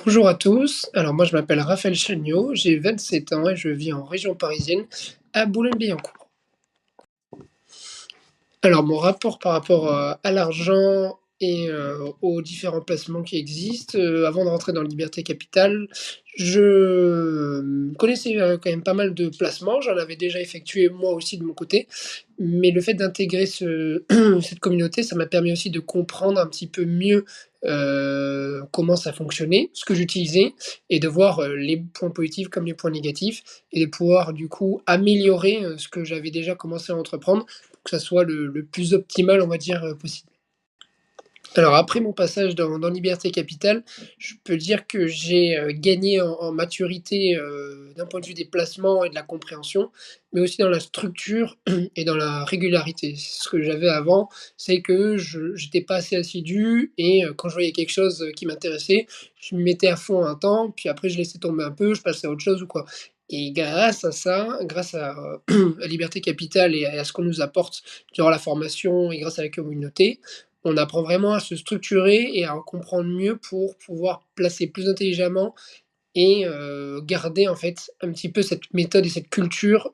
Bonjour à tous. Alors moi je m'appelle Raphaël Chagnot, j'ai 27 ans et je vis en région parisienne, à Boulogne-Billancourt. Alors mon rapport par rapport, à l'argent et aux différents placements qui existent, avant de rentrer dans Liberté Capital, je, connaissais, quand même pas mal de placements. J'en avais déjà effectué moi aussi de mon côté, mais le fait d'intégrer cette communauté, ça m'a permis aussi de comprendre un petit peu mieux, comment ça fonctionnait, ce que j'utilisais et de voir, les points positifs comme les points négatifs et de pouvoir du coup améliorer, ce que j'avais déjà commencé à entreprendre que ça soit le plus optimal, on va dire, possible. Alors après mon passage dans Liberté Capital, je peux dire que j'ai, gagné en maturité, d'un point de vue des placements et de la compréhension, mais aussi dans la structure et dans la régularité. Ce que j'avais avant, c'est que je j'étais pas assez assidu et quand je voyais quelque chose, qui m'intéressait, je m'y mettais à fond un temps, puis après je laissais tomber un peu, je passais à autre chose ou quoi. Et grâce à ça, grâce à, à Liberté Capital et à ce qu'on nous apporte durant la formation et grâce à la communauté, on apprend vraiment à se structurer et à en comprendre mieux pour pouvoir placer plus intelligemment et garder en fait un petit peu cette méthode et cette culture,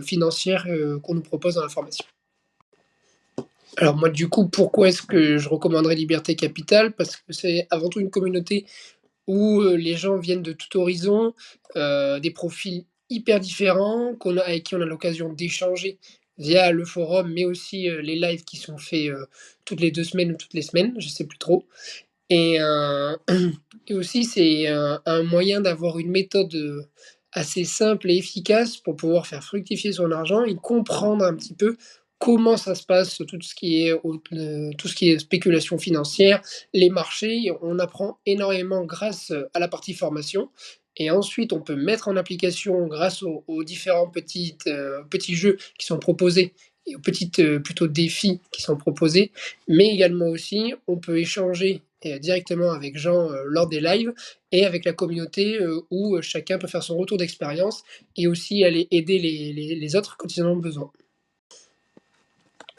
financière, qu'on nous propose dans la formation. Alors moi du coup, pourquoi est-ce que je recommanderais Liberté Capital? Parce que c'est avant tout une communauté où, les gens viennent de tout horizon, des profils hyper différents avec qui on a l'occasion d'échanger via le forum, mais aussi, les lives qui sont faits, toutes les 2 semaines ou toutes les semaines, je sais plus trop et et aussi c'est un moyen d'avoir une méthode, assez simple et efficace pour pouvoir faire fructifier son argent et comprendre un petit peu comment ça se passe, tout ce qui est spéculation financière, les marchés. On apprend énormément grâce, à la partie formation et ensuite on peut mettre en application grâce aux différents petits jeux qui sont proposés et aux petites, plutôt défis qui sont proposés, mais également aussi, on peut échanger, directement avec gens, lors des lives et avec la communauté, où, chacun peut faire son retour d'expérience et aussi aller aider les autres quand ils en ont besoin.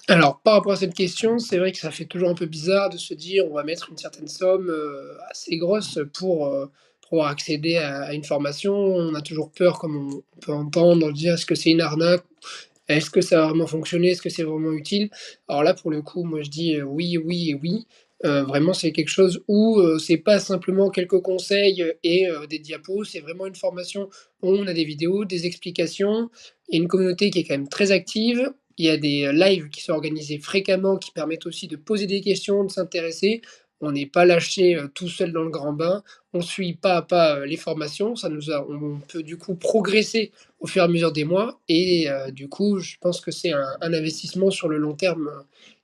Alors, par rapport à cette question, c'est vrai que ça fait toujours un peu bizarre de se dire: «On va mettre une certaine somme, assez grosse pour pouvoir accéder à une formation». On a toujours peur, comme on peut entendre, de dire: «Est-ce que c'est une arnaque? Est-ce que ça va vraiment fonctionner? Est-ce que c'est vraiment utile?» Alors là, pour le coup, moi je dis, oui, oui et oui. Vraiment, c'est quelque chose où, c'est pas simplement quelques conseils, et des diapos, c'est vraiment une formation où on a des vidéos, des explications et une communauté qui est quand même très active. Il y a des, lives qui sont organisés fréquemment, qui permettent aussi de poser des questions, de s'intéresser. On n'est pas lâché, tout seul dans le grand bain. On suit pas à pas, les formations. On peut du coup progresser au fur et à mesure des mois et du coup, je pense que c'est un investissement sur le long terme,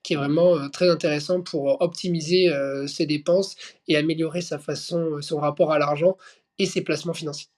qui est vraiment, très intéressant pour optimiser, ses dépenses et améliorer son rapport à l'argent et ses placements financiers.